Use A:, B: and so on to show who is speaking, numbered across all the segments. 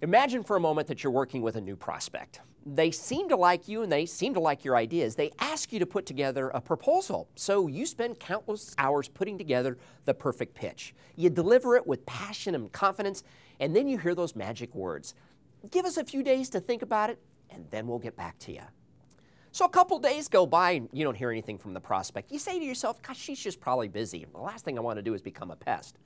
A: Imagine for a moment that you're working with a new prospect. They seem to like you and they seem to like your ideas. They ask you to put together a proposal. So you spend countless hours putting together the perfect pitch. You deliver it with passion and confidence, and then you hear those magic words. Give us a few days to think about it, and then we'll get back to you. So a couple days go by and you don't hear anything from the prospect. You say to yourself, gosh, she's just probably busy. The last thing I want to do is become a pest.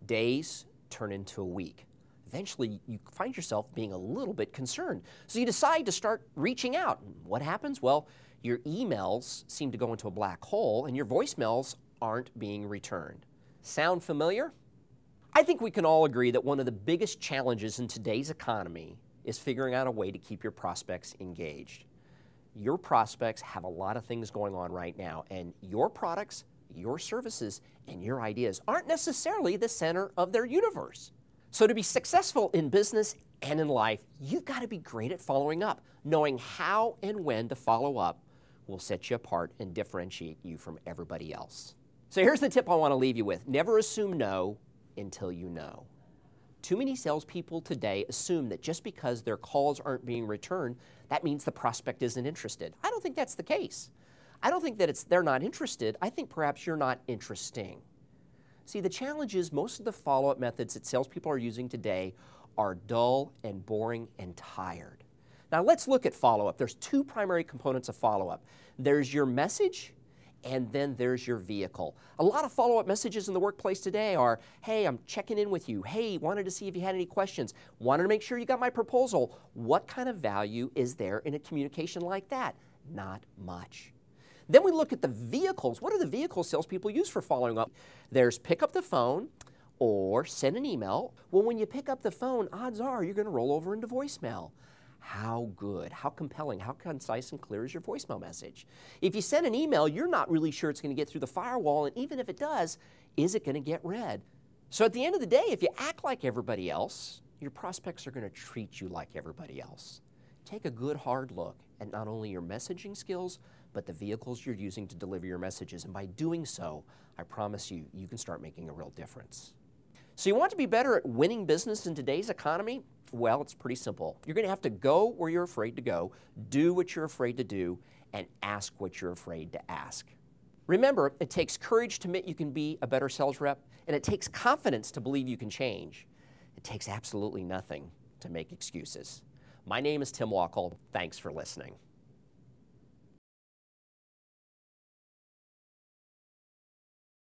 A: Days turn into a week. Eventually, you find yourself being a little bit concerned. So you decide to start reaching out. What happens? Well, your emails seem to go into a black hole and your voicemails aren't being returned. Sound familiar? I think we can all agree that one of the biggest challenges in today's economy is figuring out a way to keep your prospects engaged. Your prospects have a lot of things going on right now, and your products, your services, and your ideas aren't necessarily the center of their universe. So to be successful in business and in life, you've got to be great at following up. Knowing how and when to follow up will set you apart and differentiate you from everybody else. So here's the tip I want to leave you with. Never assume no until you know. Too many salespeople today assume that just because their calls aren't being returned, that means the prospect isn't interested. I don't think that's the case. I don't think that they're not interested. I think perhaps you're not interesting. See, the challenge is most of the follow-up methods that salespeople are using today are dull and boring and tired. Now let's look at follow-up. There's two primary components of follow-up. There's your message, and then there's your vehicle. A lot of follow-up messages in the workplace today are, hey, I'm checking in with you. Hey, wanted to see if you had any questions. Wanted to make sure you got my proposal. What kind of value is there in a communication like that? Not much. Then we look at the vehicles. What are the vehicles salespeople use for following up? There's pick up the phone or send an email. Well, when you pick up the phone, odds are you're going to roll over into voicemail. How good, how compelling, how concise and clear is your voicemail message? If you send an email, you're not really sure it's going to get through the firewall, and even if it does, is it going to get read? So at the end of the day, if you act like everybody else, your prospects are going to treat you like everybody else. Take a good hard look at not only your messaging skills, but the vehicles you're using to deliver your messages. And by doing so, I promise you, you can start making a real difference. So you want to be better at winning business in today's economy? Well, it's pretty simple. You're going to have to go where you're afraid to go, do what you're afraid to do, and ask what you're afraid to ask. Remember, it takes courage to admit you can be a better sales rep, and it takes confidence to believe you can change. It takes absolutely nothing to make excuses. My name is Tim Wackel. Thanks for listening.